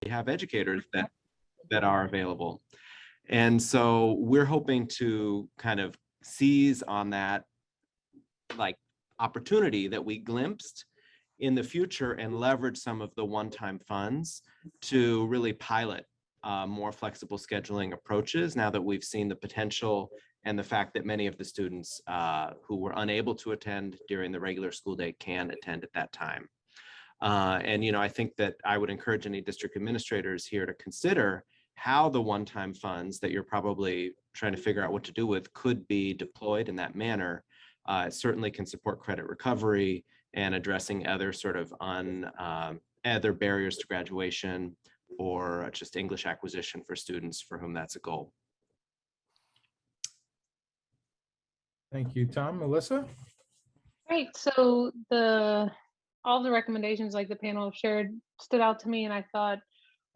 have educators that are available. And so we're hoping to kind of seize on that like opportunity that we glimpsed in the future and leverage some of the one-time funds to really pilot more flexible scheduling approaches now that we've seen the potential and the fact that many of the students who were unable to attend during the regular school day can attend at that time. And, you know, I think that I would encourage any district administrators here to consider how the one-time funds that you're probably trying to figure out what to do with could be deployed in that manner. It certainly can support credit recovery and addressing other sort of other barriers to graduation or just English acquisition for students for whom that's a goal. Thank you, Tom. Melissa? Great. So all the recommendations like the panel shared stood out to me and I thought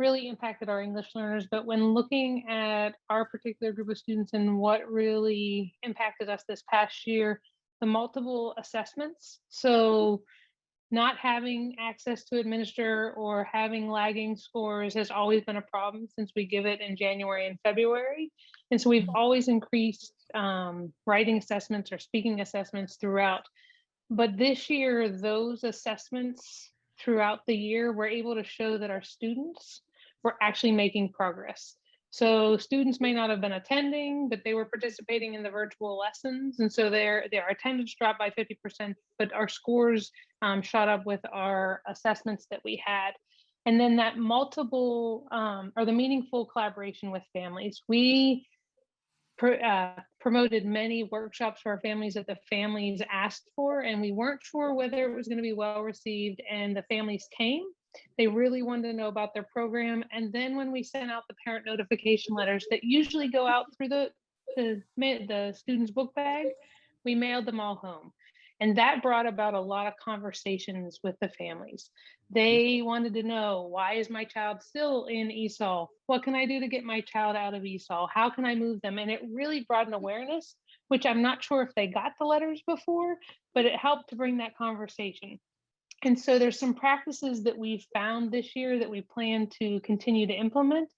really impacted our English learners. But when looking at our particular group of students and what really impacted us this past year, the multiple assessments. So not having access to administer or having lagging scores has always been a problem since we give it in January and February. And so we've always increased writing assessments or speaking assessments throughout. But this year, those assessments throughout the year were able to show that our students were actually making progress. So students may not have been attending, but they were participating in the virtual lessons. And so their attendance dropped by 50%, but our scores shot up with our assessments that we had. And then that multiple or the meaningful collaboration with families. We promoted many workshops for our families that the families asked for, and we weren't sure whether it was going to be well received, and the families came. They really wanted to know about their program. And then when we sent out the parent notification letters that usually go out through the student's book bag, we mailed them all home. And that brought about a lot of conversations with the families. They wanted to know, why is my child still in ESOL? What can I do to get my child out of ESOL? How can I move them? And it really brought an awareness, which I'm not sure if they got the letters before, but it helped to bring that conversation. And so there's some practices that we've found this year that we plan to continue to implement.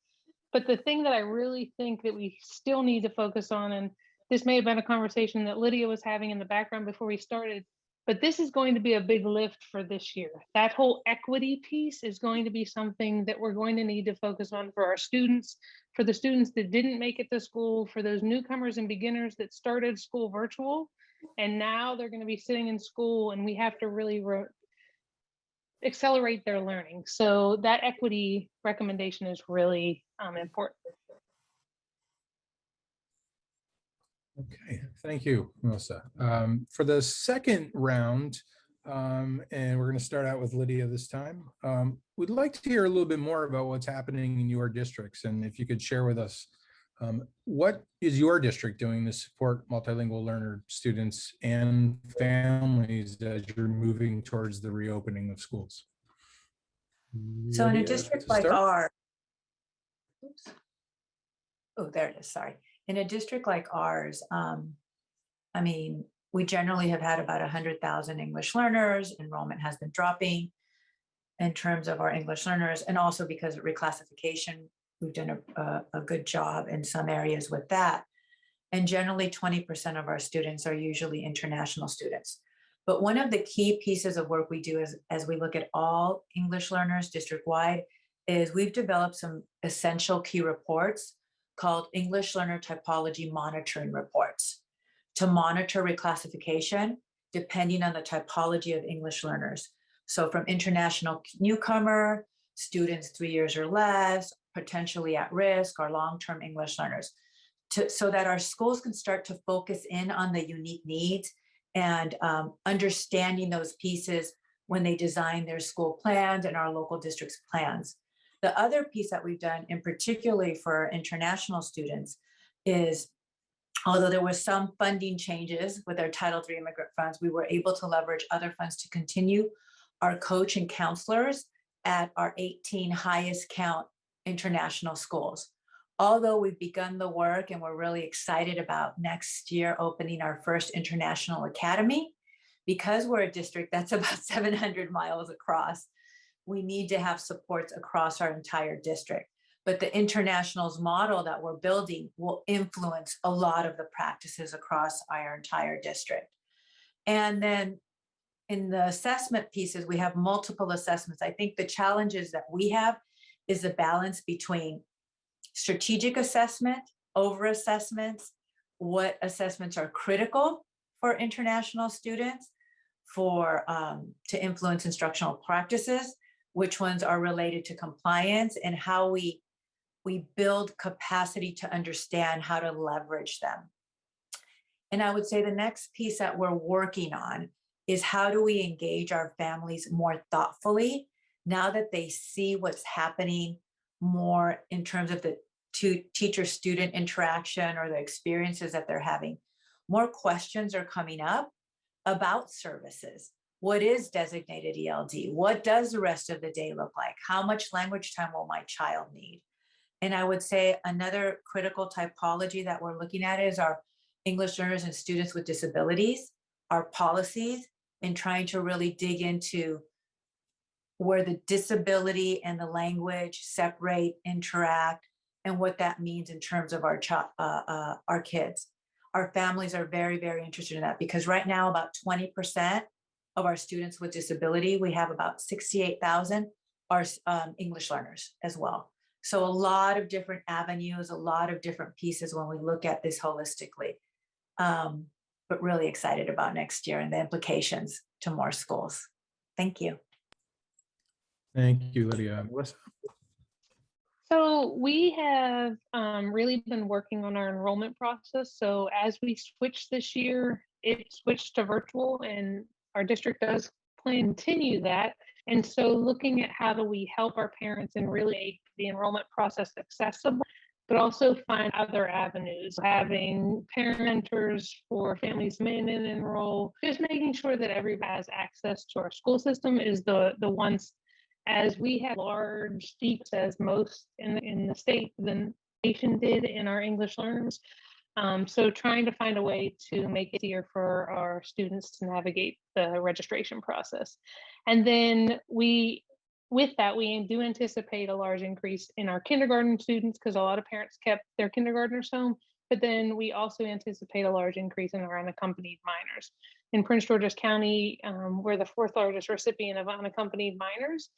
But the thing that I really think that we still need to focus on, and this may have been a conversation that Lydia was having in the background before we started, but this is going to be a big lift for this year. That whole equity piece is going to be something that we're going to need to focus on for our students, for the students that didn't make it to school, for those newcomers and beginners that started school virtual, and now they're going to be sitting in school, and we have to really accelerate their learning. So that equity recommendation is really important. Okay, thank you, Melissa. For the second round, and we're going to start out with Lydia this time, we'd like to hear a little bit more about what's happening in your districts, and if you could share with us what is your district doing to support multilingual learner students and families as you're moving towards the reopening of schools? So in a district like ours, in a district like ours, I mean, we generally have had about 100,000 English learners. Enrollment has been dropping in terms of our English learners, and also because of reclassification, we've done a good job in some areas with that. And generally 20% of our students are usually international students. But one of the key pieces of work we do as we look at all English learners district-wide is we've developed some essential key reports called English Learner Typology Monitoring Reports to monitor reclassification depending on the typology of English learners. So from international newcomer, students 3 years or less, potentially at risk, or long-term English learners, so that our schools can start to focus in on the unique needs and understanding those pieces when they design their school plans and our local district's plans. The other piece that we've done, in particularly for our international students, is although there was some funding changes with our Title III immigrant funds, we were able to leverage other funds to continue our coach and counselors at our 18 highest count international schools. Although we've begun the work and we're really excited about next year opening our first international academy, because we're a district that's about 700 miles across, we need to have supports across our entire district. But the internationals model that we're building will influence a lot of the practices across our entire district. And then in the assessment pieces, we have multiple assessments. I think the challenges that we have is the balance between strategic assessment, over assessments, what assessments are critical for international students for to influence instructional practices, which ones are related to compliance, and how we build capacity to understand how to leverage them. And I would say the next piece that we're working on is how do we engage our families more thoughtfully now that they see what's happening more in terms of the teacher-student interaction or the experiences that they're having. More questions are coming up about services. What is designated ELD? What does the rest of the day look like? How much language time will my child need? And I would say another critical typology that we're looking at is our English learners and students with disabilities, our policies, and trying to really dig into where the disability and the language separate, interact, and what that means in terms of our kids. Our families are very, very interested in that because right now about 20% of our students with disability, we have about 68,000 are English learners as well. So a lot of different avenues, a lot of different pieces when we look at this holistically. But really excited about next year and the implications to more schools. Thank you. Thank you, Lydia. Melissa? So we have really been working on our enrollment process. So as we switch this year, it switched to virtual, and our district does plan to continue that. And so looking at how do we help our parents and really make the enrollment process accessible, but also find other avenues, having parent mentors for families to come in and enroll, just making sure that everybody has access to our school system is the ones. As we have large seats, as most in the state, the nation did in our English learners. So trying to find a way to make it easier for our students to navigate the registration process. And then with that, we do anticipate a large increase in our kindergarten students because a lot of parents kept their kindergartners home. But then we also anticipate a large increase in our unaccompanied minors. In Prince George's County, we're the 4th largest recipient of unaccompanied minors.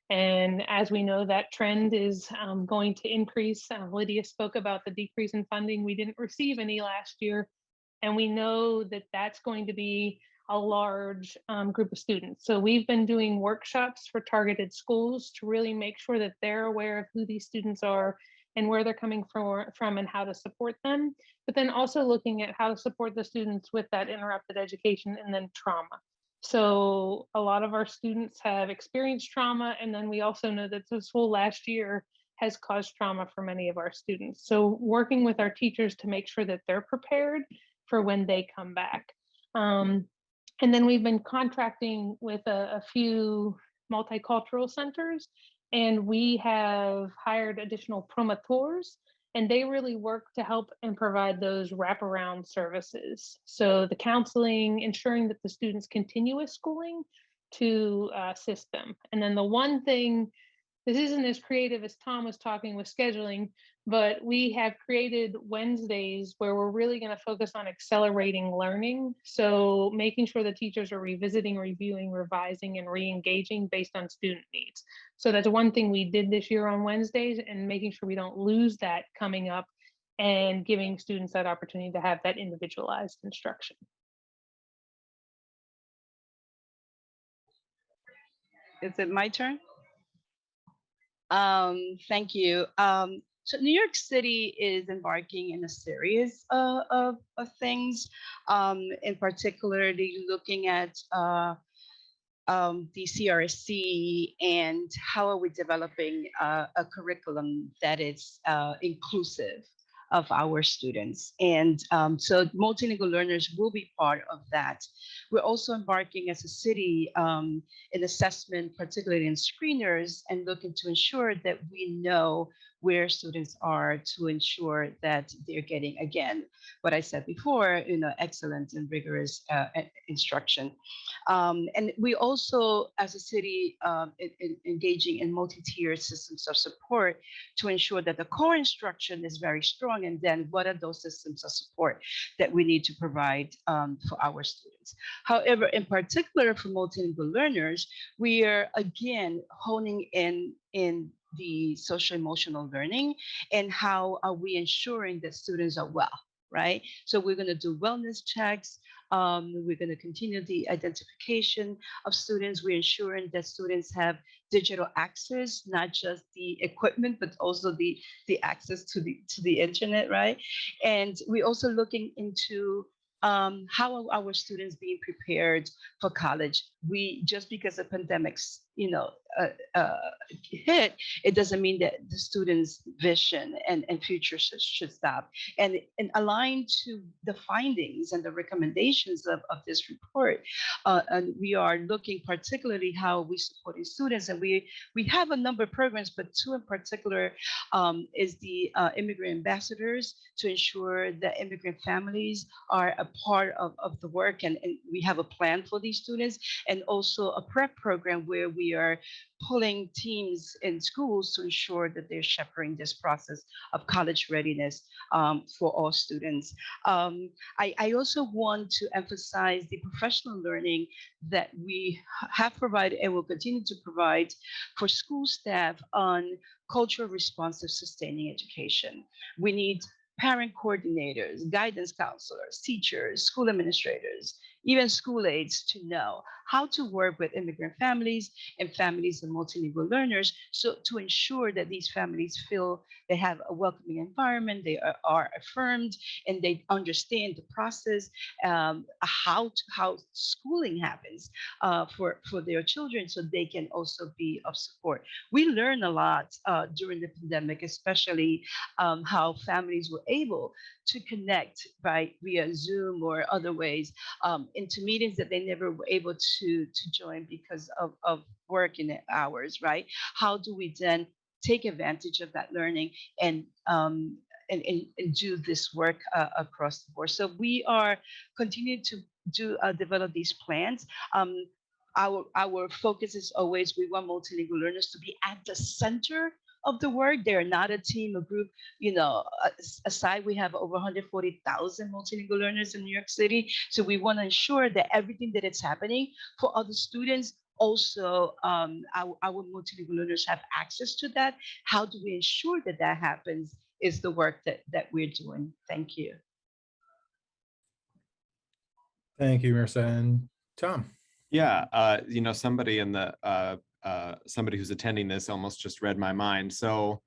And as we know, that trend is going to increase. Lydia spoke about the decrease in funding. We didn't receive any last year. And we know that that's going to be a large group of students. So we've been doing workshops for targeted schools to really make sure that they're aware of who these students are and where they're coming from and how to support them, but then also looking at how to support the students with that interrupted education and then trauma. So a lot of our students have experienced trauma, and then we also know that this whole last year has caused trauma for many of our students. So working with our teachers to make sure that they're prepared for when they come back. And then we've been contracting with a few multicultural centers, and we have hired additional promotors, and they really work to help and provide those wraparound services. So the counseling, ensuring that the students continue with schooling to assist them. And then the one thing, this isn't as creative as Tom was talking with scheduling, but we have created Wednesdays where we're really going to focus on accelerating learning. So making sure the teachers are revisiting, reviewing, revising, and re-engaging based on student needs. So that's one thing we did this year on Wednesdays, and making sure we don't lose that coming up and giving students that opportunity to have that individualized instruction. Is it my turn? Thank you. So New York City is embarking in a series of things, in particularly looking at the CRC and how are we developing a curriculum that is inclusive of our students. And so multilingual learners will be part of that. We're also embarking as a city in assessment, particularly in screeners, and looking to ensure that we know where students are to ensure that they're getting, again, what I said before, excellent and rigorous instruction. And we also, as a city, engaging in multi-tiered systems of support to ensure that the core instruction is very strong. And then what are those systems of support that we need to provide for our students? However, in particular for multilingual learners, we are again honing in the social emotional learning and how are we ensuring that students are well, right? So we're going to do wellness checks. We're going to continue the identification of students. We're ensuring that students have digital access, not just the equipment, but also the access to the internet, right? And we're also looking into how are our students being prepared for college? We just because the pandemics, hit, it doesn't mean that the students' vision and future should stop. And aligned to the findings and the recommendations of this report, and we are looking particularly how we supporting students, and we have a number of programs, but two in particular is the immigrant ambassadors to ensure that immigrant families are a part of the work, and we have a plan for these students, and also a prep program where we are pulling teams in schools to ensure that they're shepherding this process of college readiness for all students. I also want to emphasize the professional learning that we have provided and will continue to provide for school staff on cultural responsive sustaining education. We need parent coordinators, guidance counselors, teachers, school administrators, even school aides to know how to work with immigrant families and families of multilingual learners, so to ensure that these families feel they have a welcoming environment, they are affirmed, and they understand the process, how schooling happens for their children, so they can also be of support. We learned a lot during the pandemic, especially how families were able to connect via Zoom or other ways into meetings that they never were able to join because of working hours, right? How do we then take advantage of that learning and do this work across the board? So we are continuing to develop these plans. Our focus is always we want multilingual learners to be at the center of the work. They're not a team, a group. Aside, we have over 140,000 multilingual learners in New York City. So we want to ensure that everything that is happening for other students, also our multilingual learners have access to that. How do we ensure that that happens is the work that we're doing. Thank you. Thank you, Mirza. And Tom. Yeah, somebody in the somebody who's attending this almost just read my mind. So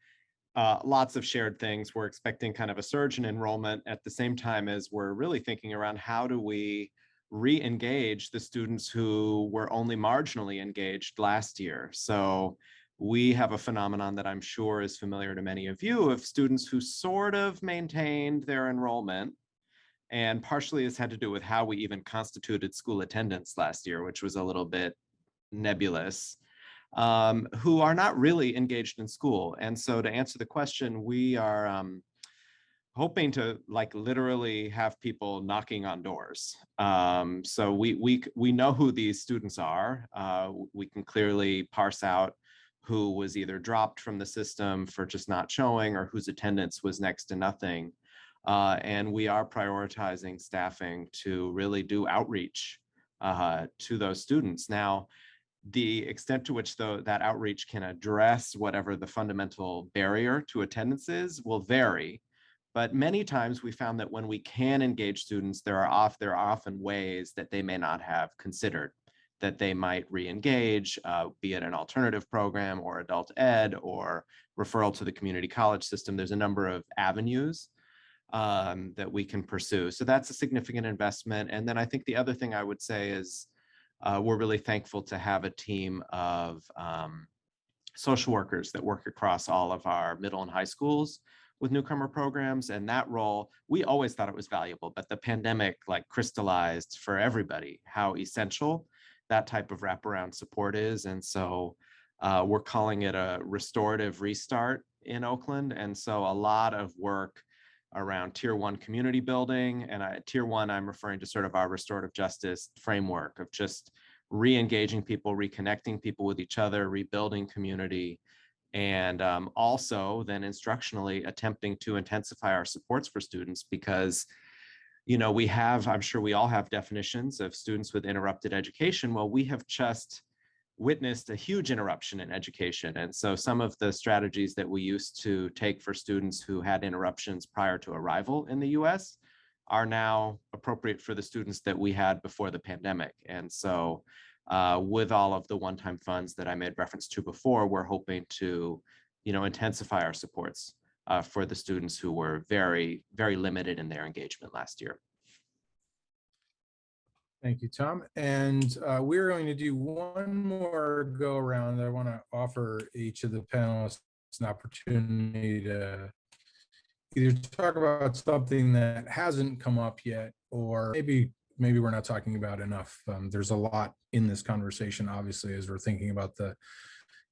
lots of shared things. We're expecting kind of a surge in enrollment at the same time as we're really thinking around how do we re-engage the students who were only marginally engaged last year. So we have a phenomenon that I'm sure is familiar to many of you of students who sort of maintained their enrollment, and partially this had to do with how we even constituted school attendance last year, which was a little bit nebulous, who are not really engaged in school. And so to answer the question, we are hoping to literally have people knocking on doors. So we know who these students are. We can clearly parse out who was either dropped from the system for just not showing or whose attendance was next to nothing. And we are prioritizing staffing to really do outreach to those students. Now, the extent to which that outreach can address whatever the fundamental barrier to attendance is will vary. But many times we found that when we can engage students, there are often ways that they may not have considered that they might re-engage, be it an alternative program or adult ed or referral to the community college system. There's a number of avenues that we can pursue. So that's a significant investment. And then I think the other thing I would say is we're really thankful to have a team of social workers that work across all of our middle and high schools with Newcomer programs. And that role, we always thought it was valuable, but the pandemic crystallized for everybody how essential that type of wraparound support is. And so We're calling it a restorative restart in Oakland. And so a lot of work around tier 1 community building, and tier 1, I'm referring to sort of our restorative justice framework of just re-engaging people, reconnecting people with each other, rebuilding community, and also then instructionally attempting to intensify our supports for students, because we have, I'm sure we all have definitions of students with interrupted education. Well, we have just witnessed a huge interruption in education. And so some of the strategies that we used to take for students who had interruptions prior to arrival in the US are now appropriate for the students that we had before the pandemic. And so with all of the one-time funds that I made reference to before, we're hoping to, intensify our supports for the students who were very, very limited in their engagement last year. Thank you, Tom. And we're going to do one more go around. I want to offer each of the panelists an opportunity to either talk about something that hasn't come up yet, or maybe we're not talking about enough. There's a lot in this conversation, obviously, as we're thinking about the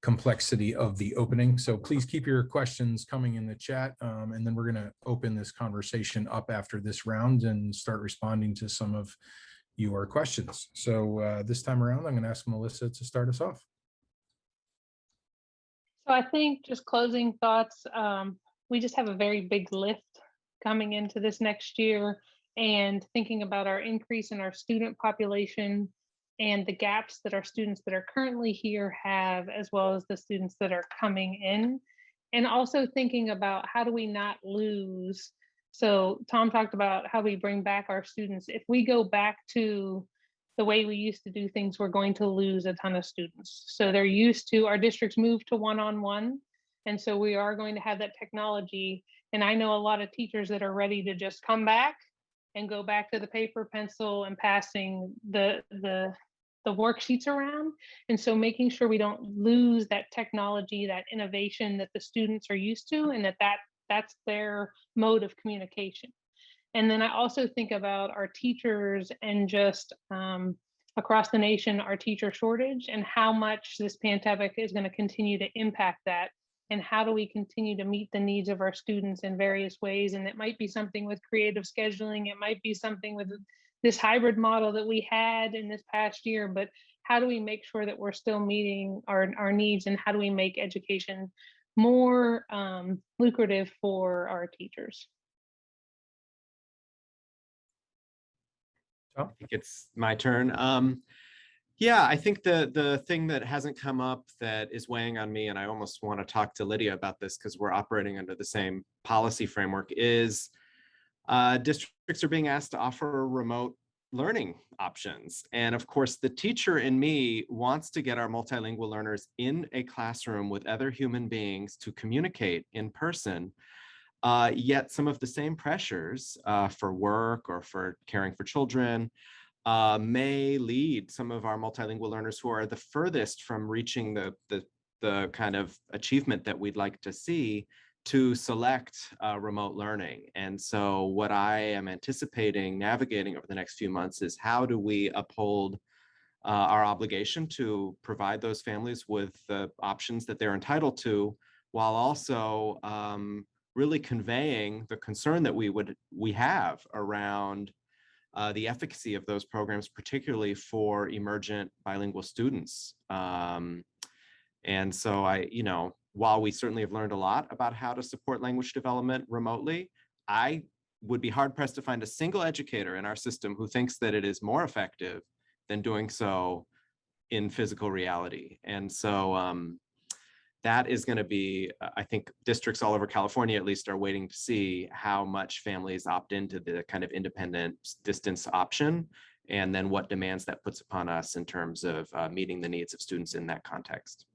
complexity of the opening. So please keep your questions coming in the chat, and then we're going to open this conversation up after this round and start responding to some of your questions. So this time around, I'm going to ask Melissa to start us off. So I think just closing thoughts, we just have a very big lift coming into this next year, and thinking about our increase in our student population and the gaps that our students that are currently here have, as well as the students that are coming in. And also thinking about how do we not lose. So Tom talked about how we bring back our students. If we go back to the way we used to do things, we're going to lose a ton of students. So they're used to, our districts move to one-on-one. And so we are going to have that technology. And I know a lot of teachers that are ready to just come back and go back to the paper, pencil, and passing the worksheets around. And so making sure we don't lose that technology, that innovation that the students are used to, and that's their mode of communication. And then I also think about our teachers and just across the nation, our teacher shortage, and how much this pandemic is going to continue to impact that, and how do we continue to meet the needs of our students in various ways. And it might be something with creative scheduling, it might be something with this hybrid model that we had in this past year, but how do we make sure that we're still meeting our needs, and how do we make education more lucrative for our teachers? I think it's my turn. Yeah, I think the thing that hasn't come up that is weighing on me, and I almost want to talk to Lydia about this because we're operating under the same policy framework, is districts are being asked to offer remote learning options. And of course, the teacher in me wants to get our multilingual learners in a classroom with other human beings to communicate in person. Yet some of the same pressures for work or for caring for children may lead some of our multilingual learners who are the furthest from reaching the kind of achievement that we'd like to see to select remote learning. And so what I am anticipating navigating over the next few months is how do we uphold our obligation to provide those families with the options that they're entitled to, while also really conveying the concern that we have around the efficacy of those programs, particularly for emergent bilingual students. And so while we certainly have learned a lot about how to support language development remotely, I would be hard pressed to find a single educator in our system who thinks that it is more effective than doing so in physical reality. And so that is going to be, I think districts all over California at least are waiting to see how much families opt into the kind of independent distance option, and then what demands that puts upon us in terms of meeting the needs of students in that context.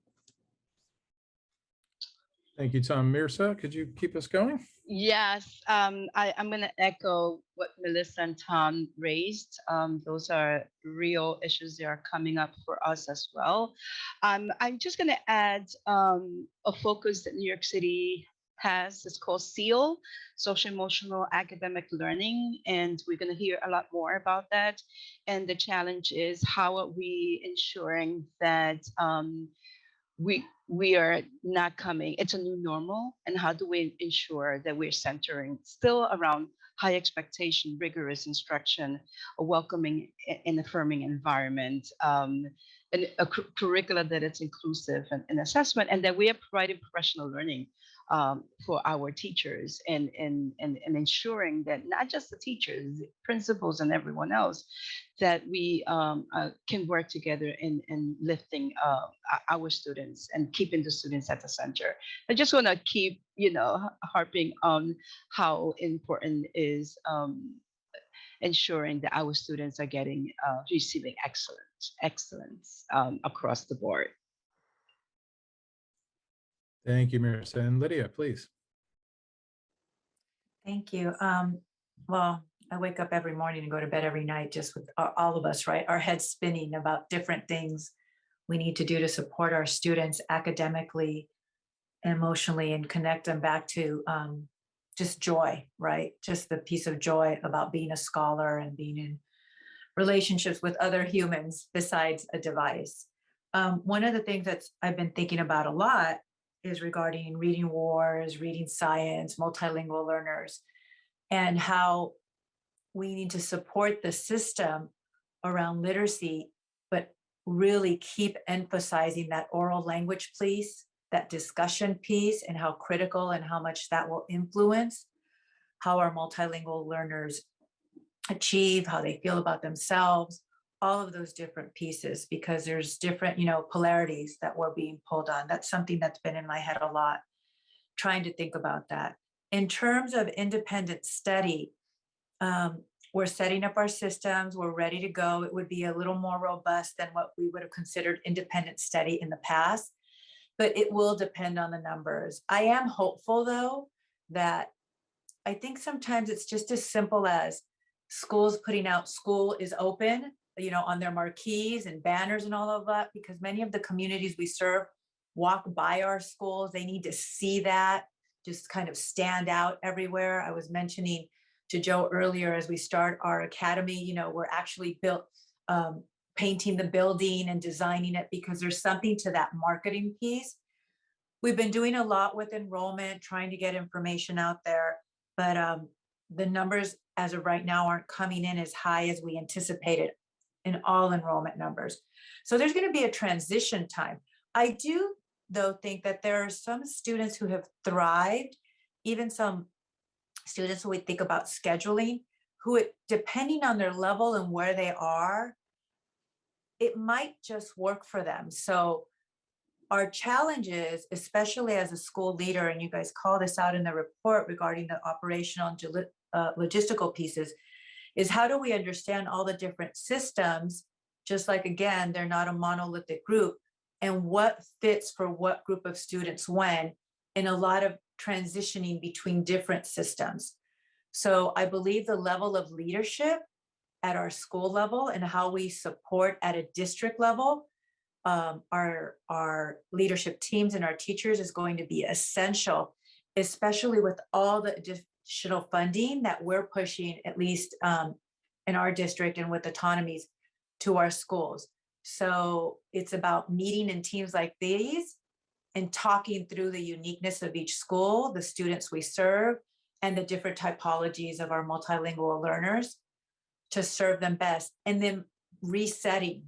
Thank you, Tom. Mirza, could you keep us going? Yes, I'm going to echo what Melissa and Tom raised. Those are real issues that are coming up for us as well. I'm just going to add a focus that New York City has. It's called SEAL, Social Emotional Academic Learning, and we're going to hear a lot more about that. And the challenge is, how are we ensuring that we are not coming. It's a new normal, and how do we ensure that we're centering still around high expectation, rigorous instruction, a welcoming and affirming environment, and a curricula that is inclusive and assessment, and that we are providing professional learning for our teachers, and ensuring that not just the teachers, principals, and everyone else, that we can work together in lifting our students and keeping the students at the center. I just want to keep, harping on how important is ensuring that our students are getting receiving excellence across the board. Thank you, Mirza. And Lydia, please. Thank you. Well, I wake up every morning and go to bed every night just with all of us, right? Our heads spinning about different things we need to do to support our students academically, emotionally, and connect them back to just joy, right? Just the piece of joy about being a scholar and being in relationships with other humans besides a device. One of the things that I've been thinking about a lot is regarding reading wars, reading science, multilingual learners, and how we need to support the system around literacy, but really keep emphasizing that oral language piece, that discussion piece, and how critical and how much that will influence how our multilingual learners achieve, how they feel about themselves, all of those different pieces, because there's different, polarities that we're being pulled on. That's something that's been in my head a lot, trying to think about that. In terms of independent study, we're setting up our systems, we're ready to go. It would be a little more robust than what we would have considered independent study in the past, but it will depend on the numbers. I am hopeful, though, that I think sometimes it's just as simple as schools putting out school is open, on their marquees and banners and all of that, because many of the communities we serve walk by our schools. They need to see that just kind of stand out everywhere. I was mentioning to Joe earlier, as we start our academy, we're actually painting the building and designing it because there's something to that marketing piece. We've been doing a lot with enrollment, trying to get information out there, but the numbers as of right now aren't coming in as high as we anticipated in all enrollment numbers. So there's going to be a transition time. I do, though, think that there are some students who have thrived, even some students who we think about scheduling, who, depending on their level and where they are, it might just work for them. So our challenges, especially as a school leader, and you guys call this out in the report regarding the operational and logistical pieces, is how do we understand all the different systems, just like, again, they're not a monolithic group, and what fits for what group of students when, in a lot of transitioning between different systems. So I believe the level of leadership at our school level and how we support at a district level, our leadership teams and our teachers is going to be essential, especially with all the additional funding that we're pushing, at least in our district and with autonomies, to our schools. So it's about meeting in teams like these and talking through the uniqueness of each school, the students we serve, and the different typologies of our multilingual learners to serve them best, and then resetting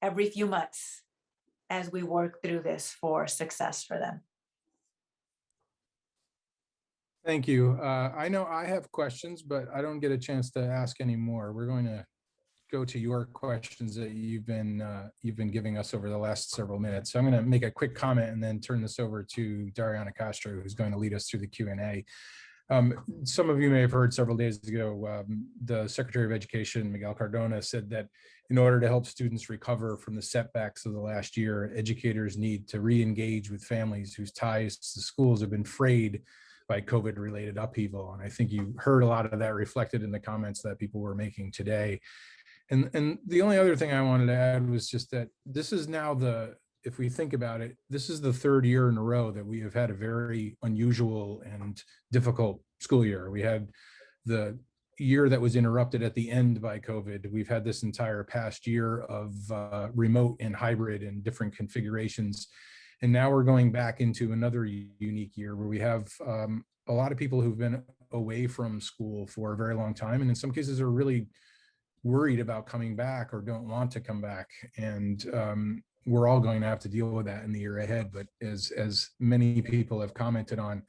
every few months as we work through this for success for them. Thank you. I know I have questions, but I don't get a chance to ask any more. We're going to go to your questions that you've been giving us over the last several minutes. So I'm going to make a quick comment and then turn this over to Dariana Castro, who's going to lead us through the Q&A. Some of you may have heard several days ago, the Secretary of Education, Miguel Cardona, said that in order to help students recover from the setbacks of the last year, educators need to re-engage with families whose ties to schools have been frayed by COVID-related upheaval. And I think you heard a lot of that reflected in the comments that people were making today. And the only other thing I wanted to add was just that this is now if we think about it, this is the third year in a row that we have had a very unusual and difficult school year. We had the year that was interrupted at the end by COVID. We've had this entire past year of remote and hybrid and different configurations. And now we're going back into another unique year where we have a lot of people who've been away from school for a very long time. And in some cases are really worried about coming back or don't want to come back. And we're all going to have to deal with that in the year ahead. But as many people have commented on,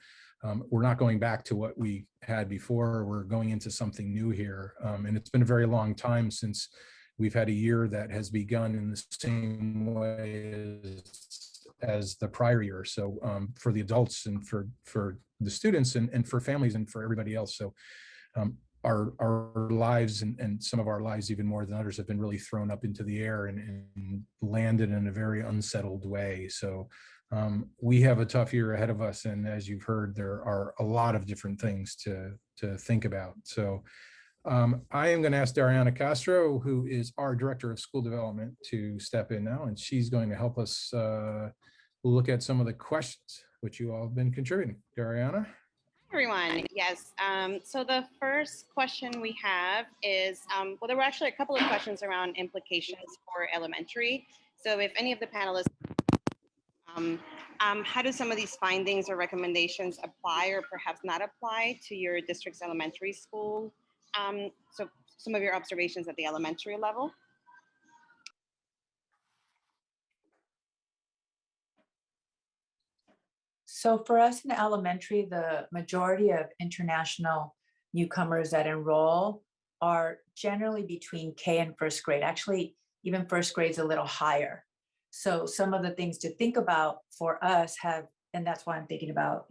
we're not going back to what we had before. We're going into something new here. And it's been a very long time since we've had a year that has begun in the same way as the prior year. So for the adults and for the students and for families and for everybody else. So our lives and some of our lives even more than others have been really thrown up into the air and landed in a very unsettled way. So we have a tough year ahead of us. And as you've heard, there are a lot of different things to think about. So I am going to ask Dariana Castro, who is our Director of School Development, to step in now, and she's going to help us look at some of the questions which you all have been contributing. Dariana? Everyone, yes. So the first question we have is, well, there were actually a couple of questions around implications for elementary. So if any of the panelists, how do some of these findings or recommendations apply or perhaps not apply to your district's elementary school? So some of your observations at the elementary level. So for us in elementary, the majority of international newcomers that enroll are generally between K and first grade. Actually, even first grade is a little higher. So some of the things to think about for us have, and that's why I'm thinking about,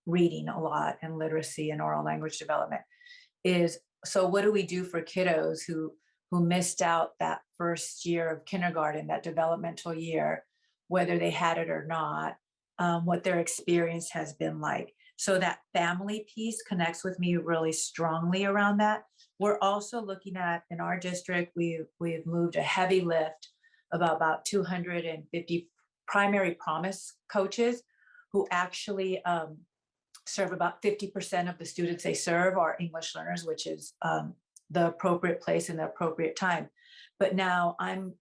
reading a lot and literacy and oral language development is, so what do we do for kiddos who missed out that first year of kindergarten, that developmental year, whether they had it or not? What their experience has been like. So that family piece connects with me really strongly around that. We're also looking at, in our district, we've moved a heavy lift of about 250 primary promise coaches who actually serve about 50% of the students they serve are English learners, which is the appropriate place and the appropriate time. But now I'm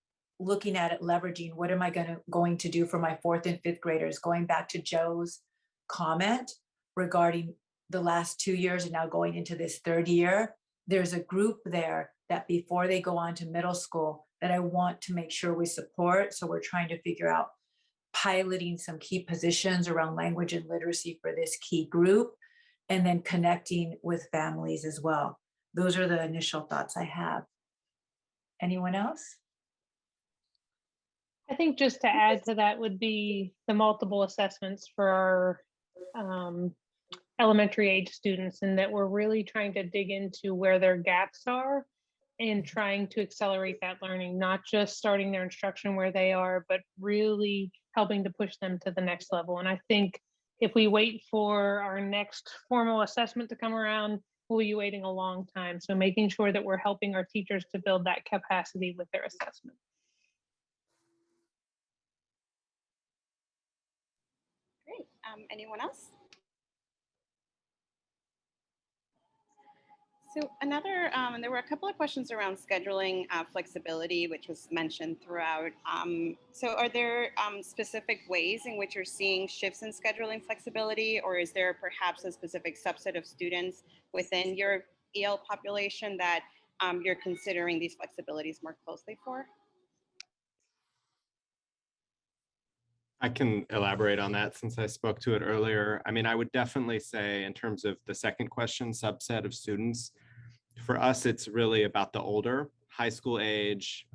looking at it, leveraging what am I going to do for my 4th and 5th graders, going back to Joe's comment regarding the last 2 years and now going into this 3rd year. There's a group there that before they go on to middle school that I want to make sure we support. So we're trying to figure out piloting some key positions around language and literacy for this key group, and then connecting with families as well. Those are the initial thoughts I have. Anyone else? I think just to add to that would be the multiple assessments for our elementary age students, and that we're really trying to dig into where their gaps are and trying to accelerate that learning, not just starting their instruction where they are, but really helping to push them to the next level. And I think if we wait for our next formal assessment to come around, we'll be waiting a long time. So making sure that we're helping our teachers to build that capacity with their assessment. Great. Anyone else? So another, there were a couple of questions around scheduling flexibility, which was mentioned throughout. So are there specific ways in which you're seeing shifts in scheduling flexibility, or is there perhaps a specific subset of students within your EL population that you're considering these flexibilities more closely for? I can elaborate on that since I spoke to it earlier. I mean, I would definitely say in terms of the second question, subset of students, for us, it's really about the older high school age,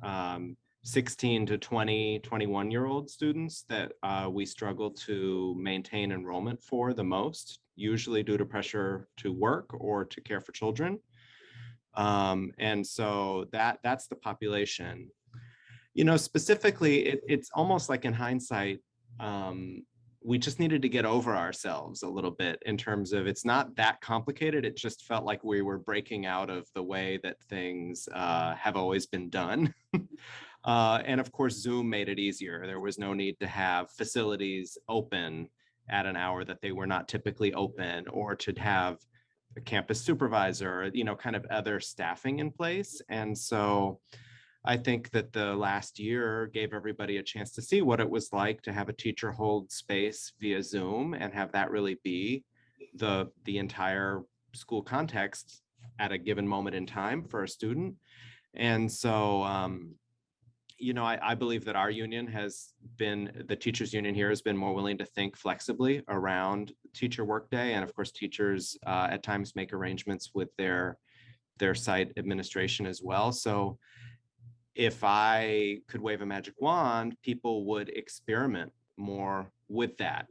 16 to 20, 21-year-old students that we struggle to maintain enrollment for the most, usually due to pressure to work or to care for children. And so that's the population. Specifically, it's almost like in hindsight, we just needed to get over ourselves a little bit in terms of it's not that complicated. It just felt like we were breaking out of the way that things have always been done. And of course, Zoom made it easier. There was no need to have facilities open at an hour that they were not typically open, or to have a campus supervisor, you know, kind of other staffing in place. And so I think that the last year gave everybody a chance to see what it was like to have a teacher hold space via Zoom and have that really be the entire school context at a given moment in time for a student. And so, you know, I believe that our union has been, the teachers union here has been more willing to think flexibly around teacher workday. And of course, teachers at times make arrangements with their site administration as well. So if I could wave a magic wand, people would experiment more with that,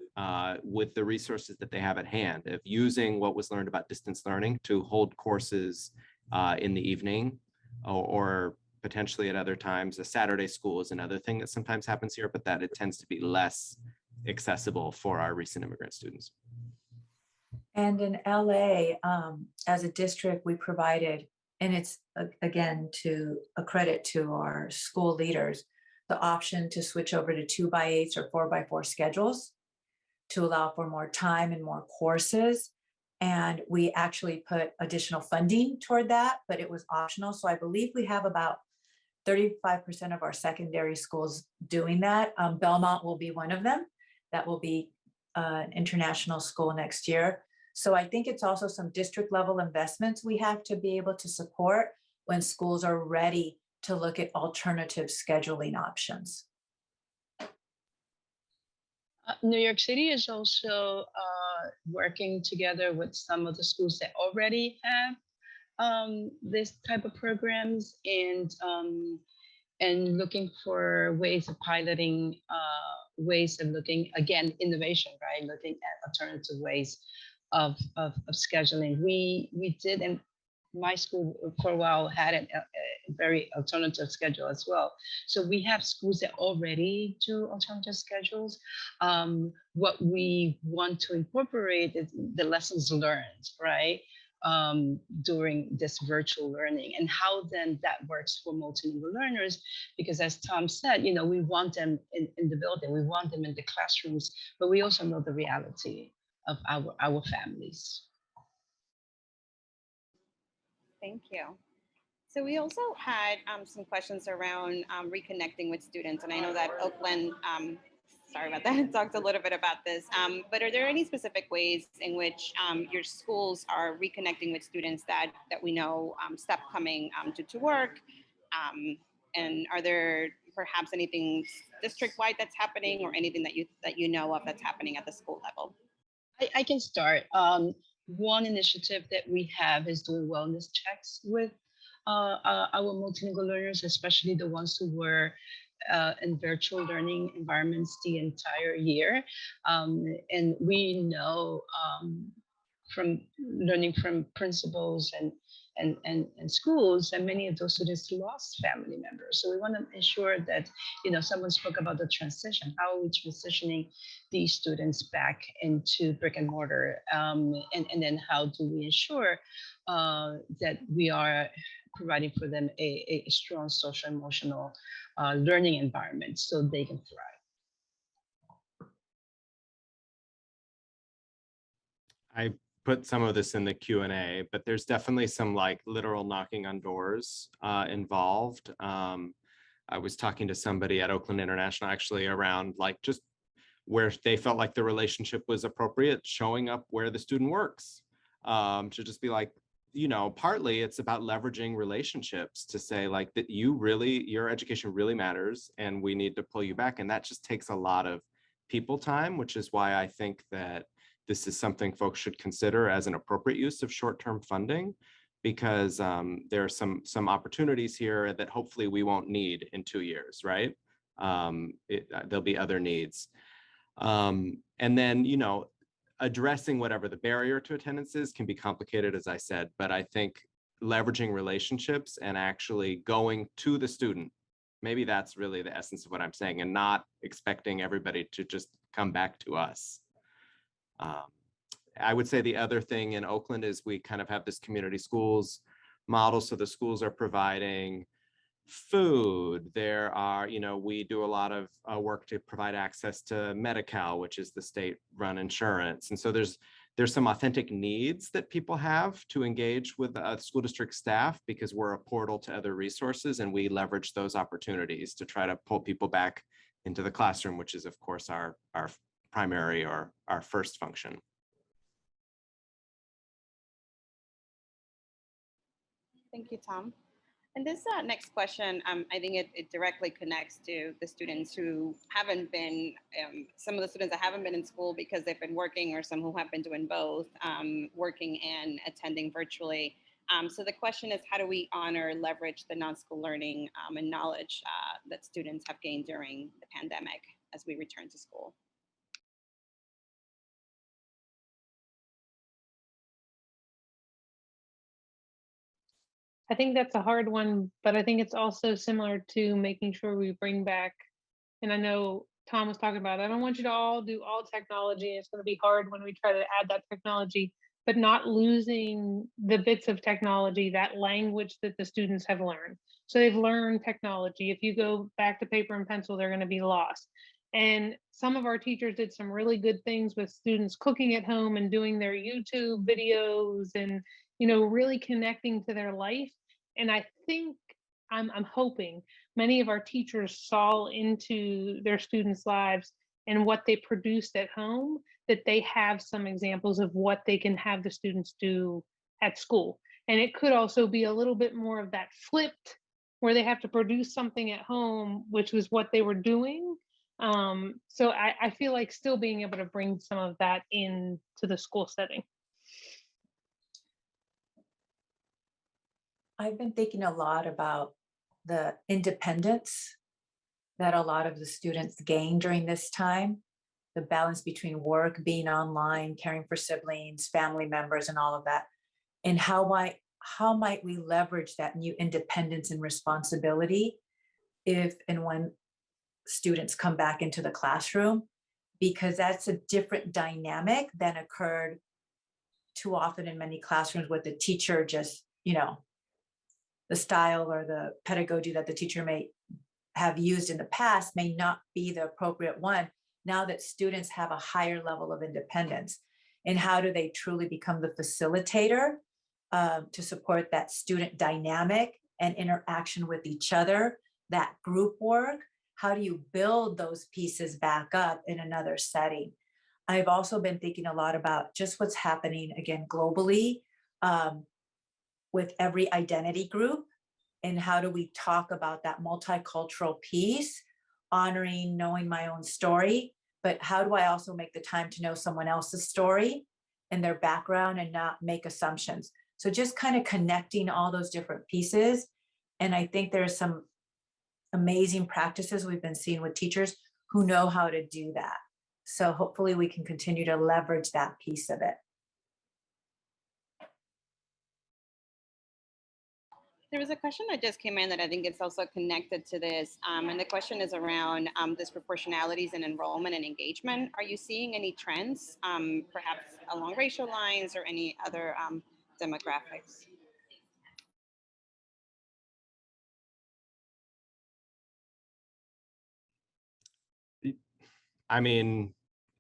with the resources that they have at hand, of using what was learned about distance learning to hold courses in the evening, or potentially at other times. A Saturday school is another thing that sometimes happens here, but that it tends to be less accessible for our recent immigrant students. And in LA, as a district, we provided, and it's again to a credit to our school leaders, the option to switch over to 2x8s or 4x4 schedules to allow for more time and more courses. And we actually put additional funding toward that, but it was optional. So I believe we have about 35% of our secondary schools doing that. Belmont will be one of them. That will be an international school next year. So I think it's also some district level investments we have to be able to support when schools are ready to look at alternative scheduling options. New York City is also working together with some of the schools that already have this type of programs, and looking for ways of piloting, ways of looking, again, innovation, right? Looking at alternative ways of scheduling. We did, and my school for a while had a very alternative schedule as well. So we have schools that already do alternative schedules. What we want to incorporate is the lessons learned, right? During this virtual learning, and how then that works for multilingual learners, because as Tom said, you know, we want them in the building, we want them in the classrooms, but we also know the reality of our families. Thank you. So we also had some questions around reconnecting with students, and I know that Oakland, sorry about that, talked a little bit about this, but are there any specific ways in which your schools are reconnecting with students that we know stop coming to work? And are there perhaps anything district-wide that's happening, or anything that you know of that's happening at the school level? I can start. One initiative that we have is doing wellness checks with our multilingual learners, especially the ones who were in virtual learning environments the entire year. And we know from learning from principals and schools that many of those students lost family members. So we want to ensure that, you know, someone spoke about the transition. How are we transitioning these students back into brick and mortar? And then how do we ensure that we are providing for them a strong social emotional learning environment so they can thrive? I put some of this in the Q&A, but there's definitely some like literal knocking on doors involved. I was talking to somebody at Oakland International actually around like just where they felt like the relationship was appropriate, showing up where the student works, to just be like, you know, partly it's about leveraging relationships to say like that your education really matters and we need to pull you back. And that just takes a lot of people time, which is why I think that this is something folks should consider as an appropriate use of short-term funding, because there are some opportunities here that hopefully we won't need in 2 years, right? There'll be other needs. And then, you know, addressing whatever the barrier to attendance is can be complicated, as I said, but I think leveraging relationships and actually going to the student, maybe that's really the essence of what I'm saying, and not expecting everybody to just come back to us. I would say the other thing in Oakland is we kind of have this community schools model. So the schools are providing food. There are, you know, we do a lot of work to provide access to Medi-Cal, which is the state-run insurance. And so there's there's some authentic needs that people have to engage with school district staff, because we're a portal to other resources, and we leverage those opportunities to try to pull people back into the classroom, which is of course our primary or our first function. Thank you, Tom. And this next question, I think it directly connects to the students who haven't been, some of the students that haven't been in school because they've been working, or some who have been doing both, working and attending virtually. So the question is, how do we honor, leverage the non-school learning and knowledge that students have gained during the pandemic as we return to school? I think that's a hard one, but I think it's also similar to making sure we bring back, and I know Tom was talking about, I don't want you to all do all technology. It's going to be hard when we try to add that technology, but not losing the bits of technology, that language that the students have learned. So they've learned technology. If you go back to paper and pencil, they're going to be lost. And some of our teachers did some really good things with students cooking at home and doing their YouTube videos and, you know, really connecting to their life. And I think I'm hoping many of our teachers saw into their students' lives and what they produced at home, that they have some examples of what they can have the students do at school. And it could also be a little bit more of that flipped, where they have to produce something at home, which was what they were doing. So I feel like still being able to bring some of that into the school setting. I've been thinking a lot about the independence that a lot of the students gain during this time, the balance between work, being online, caring for siblings, family members, and all of that, and how might we leverage that new independence and responsibility if and when students come back into the classroom, because that's a different dynamic than occurred too often in many classrooms with the teacher just, you know, the style or the pedagogy that the teacher may have used in the past may not be the appropriate one now that students have a higher level of independence. And how do they truly become the facilitator to support that student dynamic and interaction with each other, that group work? How do you build those pieces back up in another setting? I've also been thinking a lot about just what's happening again globally with every identity group, and how do we talk about that multicultural piece, honoring knowing my own story, but how do I also make the time to know someone else's story and their background and not make assumptions? So just kind of connecting all those different pieces. And I think there's some amazing practices we've been seeing with teachers who know how to do that. So hopefully we can continue to leverage that piece of it. There was a question that just came in that I think it's also connected to this, and the question is around disproportionalities in enrollment and engagement. Are you seeing any trends, perhaps along racial lines or any other demographics? I mean,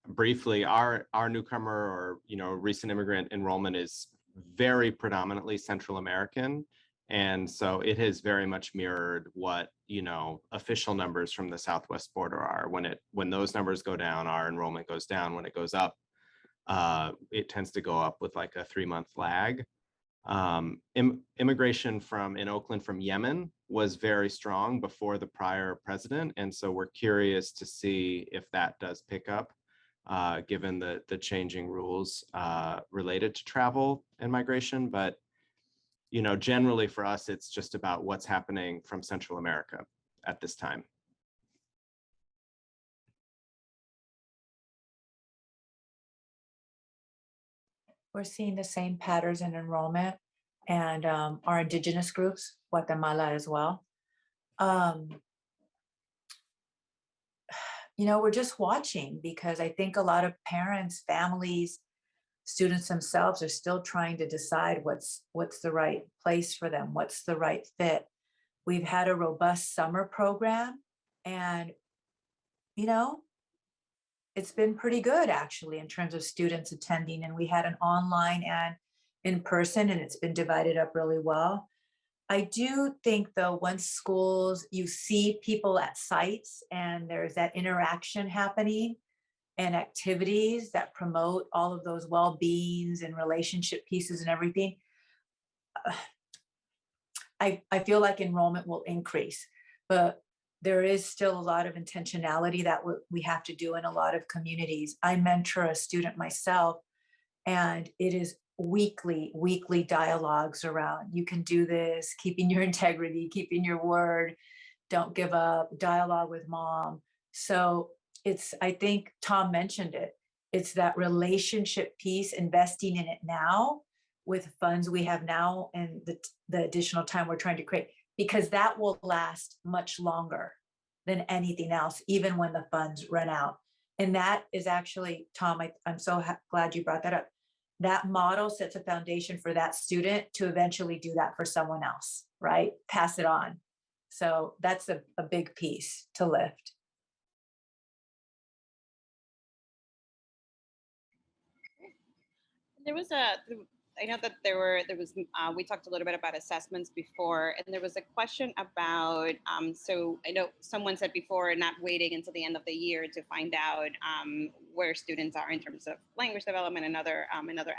briefly, our newcomer or, you know, recent immigrant enrollment is very predominantly Central American. And so it has very much mirrored what, you know, official numbers from the Southwest border are. When those numbers go down, our enrollment goes down. When it goes up, it tends to go up with like a 3-month lag. Immigration in Oakland from Yemen was very strong before the prior president. And so we're curious to see if that does pick up, given the changing rules related to travel and migration. But, you know, generally for us, it's just about what's happening from Central America at this time. We're seeing the same patterns in enrollment, and our indigenous groups, Guatemala as well. You know, we're just watching, because I think a lot of parents, families, students themselves are still trying to decide what's the right place for them, what's the right fit. We've had a robust summer program, and, you know, it's been pretty good actually in terms of students attending, and we had an online and in person, and it's been divided up really well. I do think though, once schools, you see people at sites and there's that interaction happening and activities that promote all of those well-beings and relationship pieces and everything, I feel like enrollment will increase, but there is still a lot of intentionality that we have to do in a lot of communities. I mentor a student myself, and it is weekly dialogues around, you can do this, keeping your integrity, keeping your word, don't give up, dialogue with mom. So it's, I think Tom mentioned it, it's that relationship piece, investing in it now with funds we have now and the additional time we're trying to create, because that will last much longer than anything else, even when the funds run out. And that is actually, Tom, I'm so glad you brought that up. That model sets a foundation for that student to eventually do that for someone else, right? Pass it on. So that's a big piece to lift. There was I know that we talked a little bit about assessments before, and there was a question about, so I know someone said before, not waiting until the end of the year to find out where students are in terms of language development and other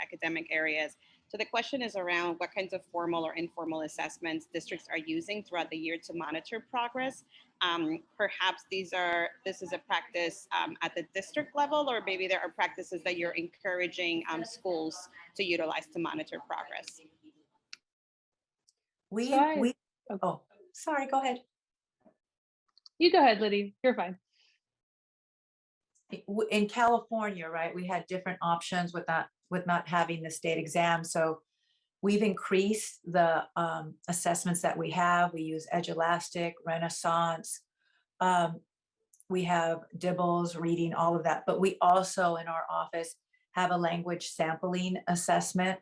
academic areas. So the question is around what kinds of formal or informal assessments districts are using throughout the year to monitor progress. Perhaps this is a practice at the district level, or maybe there are practices that you're encouraging schools to utilize to monitor progress. Oh, sorry, go ahead. You go ahead, Lydia, you're fine. In California, right, we had different options with not having the state exam. So we've increased the assessments that we have. We use Edulastic, Renaissance. We have Dibbles, reading, all of that. But we also in our office have a language sampling assessment,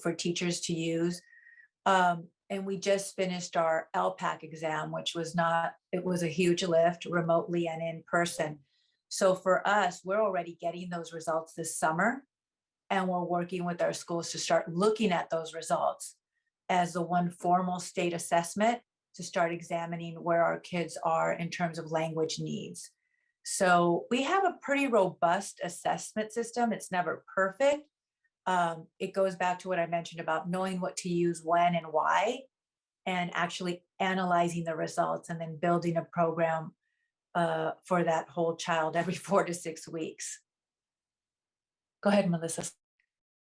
for teachers to use. And we just finished our LPAC exam, which was it was a huge lift, remotely and in person. So for us, we're already getting those results this summer, and we're working with our schools to start looking at those results as the one formal state assessment to start examining where our kids are in terms of language needs. So we have a pretty robust assessment system. It's never perfect. It goes back to what I mentioned about knowing what to use when and why, and actually analyzing the results and then building a program for that whole child every 4 to 6 weeks. Go ahead, Melissa.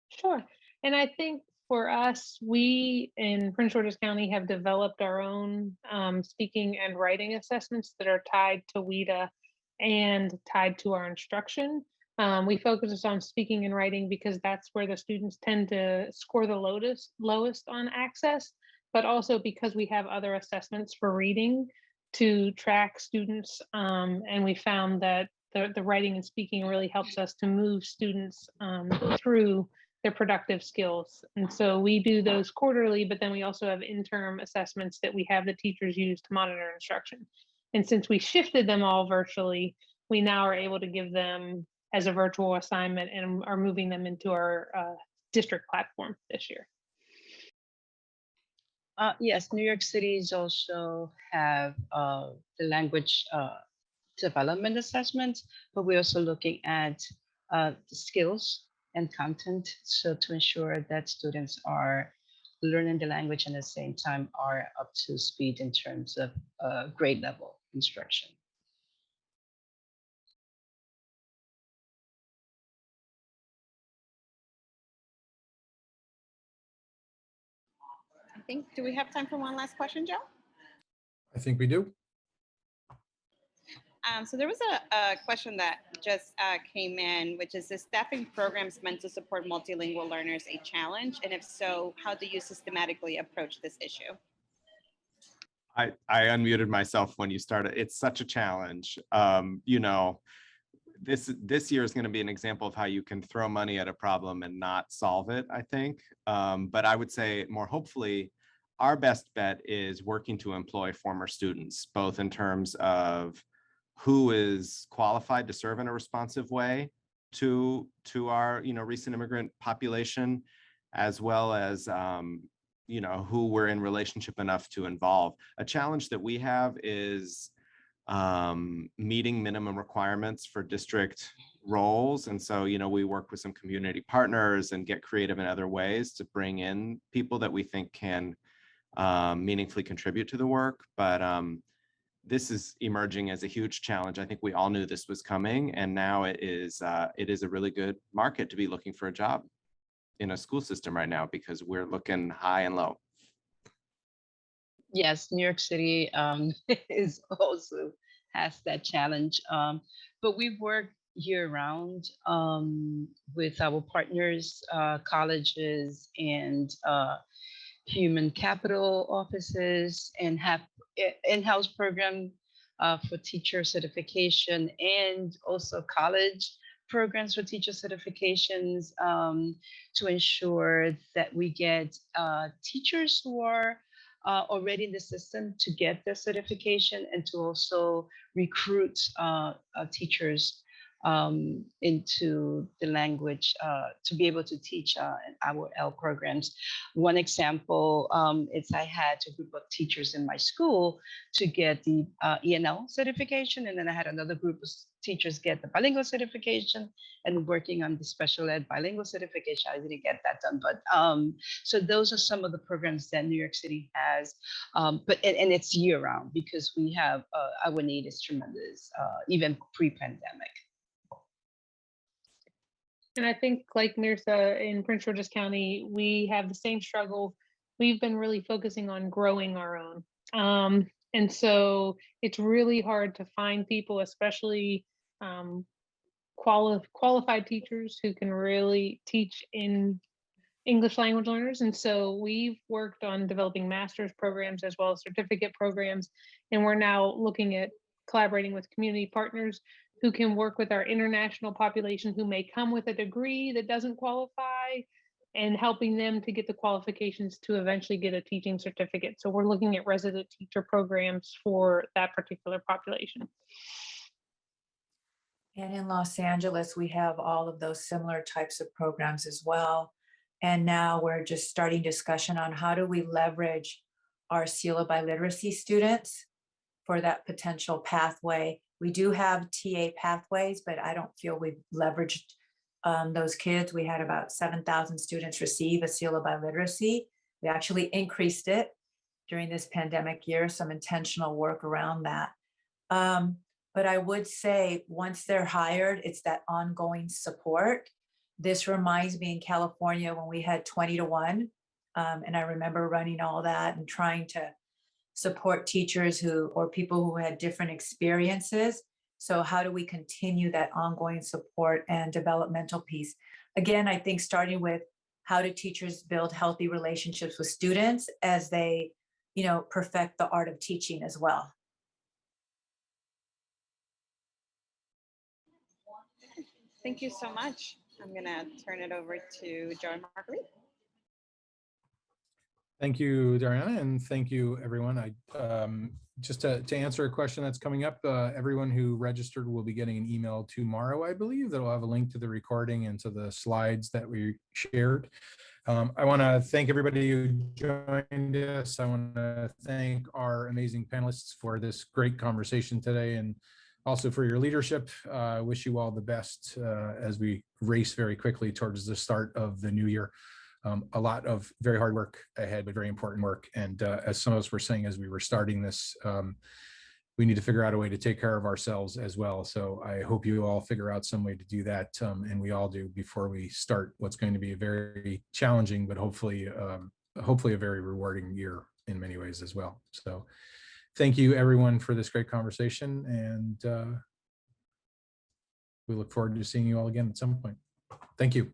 Sure. And I think for us, we in Prince George's County have developed our own speaking and writing assessments that are tied to WIDA and tied to our instruction. We focus on speaking and writing because that's where the students tend to score the lowest on access, but also because we have other assessments for reading to track students. And we found that the writing and speaking really helps us to move students through their productive skills. And so we do those quarterly, but then we also have interim assessments that we have the teachers use to monitor instruction. And since we shifted them all virtually, we now are able to give them as a virtual assignment and are moving them into our district platform this year. Yes, New York City's also have the language development assessment, but we're also looking at the skills and content, so to ensure that students are learning the language and at the same time are up to speed in terms of grade level instruction. I think, do we have time for one last question, Joe? I think we do. So there was a question that just came in, which is staffing programs meant to support multilingual learners a challenge? And if so, how do you systematically approach this issue? I unmuted myself when you started. It's such a challenge. This year is going to be an example of how you can throw money at a problem and not solve it, I think. But I would say more hopefully, our best bet is working to employ former students, both in terms of who is qualified to serve in a responsive way to our, recent immigrant population, as well as, who we're in relationship enough to involve. A challenge that we have is meeting minimum requirements for district roles. And so, we work with some community partners and get creative in other ways to bring in people that we think can meaningfully contribute to the work. But this is emerging as a huge challenge. I think we all knew this was coming, and now it is a really good market to be looking for a job in a school system right now, because we're looking high and low. Yes, New York City is also has that challenge, but we work year round with our partners, colleges, and human capital offices, and have in-house program for teacher certification, and also college programs for teacher certifications, to ensure that we get teachers who are already in the system to get their certification, and to also recruit teachers into the language to be able to teach our L programs. One example is I had a group of teachers in my school to get the ENL certification, and then I had another group of teachers get the bilingual certification, and working on the special ed bilingual certification. I didn't get that done, but so those are some of the programs that New York City has, but it's year round, because we have our need is tremendous, even pre-pandemic. And I think, like Mirza, in Prince George's County, we have the same struggle. We've been really focusing on growing our own. And so it's really hard to find people, especially qualified teachers who can really teach in English language learners. And so we've worked on developing master's programs as well as certificate programs. And we're now looking at collaborating with community partners who can work with our international population who may come with a degree that doesn't qualify, and helping them to get the qualifications to eventually get a teaching certificate. So we're looking at resident teacher programs for that particular population. And in Los Angeles, we have all of those similar types of programs as well. And now we're just starting discussion on how do we leverage our seal of biliteracy students for that potential pathway. We do have TA pathways, but I don't feel we've leveraged those kids. We had about 7,000 students receive a seal of biliteracy. We actually increased it during this pandemic year, some intentional work around that. But I would say once they're hired, it's that ongoing support. This reminds me in California when we had 20 to 1. And I remember running all that and trying to support teachers or people who had different experiences. So how do we continue that ongoing support and developmental piece? Again, I think starting with how do teachers build healthy relationships with students as they, perfect the art of teaching as well. Thank you so much. I'm gonna turn it over to Joe and Marguerite. Thank you, Dariana, and thank you, everyone. Just to answer a question that's coming up, everyone who registered will be getting an email tomorrow, I believe, that will have a link to the recording and to the slides that we shared. I want to thank everybody who joined us. I want to thank our amazing panelists for this great conversation today, and also for your leadership. I wish you all the best as we race very quickly towards the start of the new year. A lot of very hard work ahead, but very important work. And as some of us were saying as we were starting this, we need to figure out a way to take care of ourselves as well. So I hope you all figure out some way to do that, and we all do, before we start what's going to be a very challenging, but hopefully a very rewarding year in many ways as well. So thank you, everyone, for this great conversation, and we look forward to seeing you all again at some point. Thank you.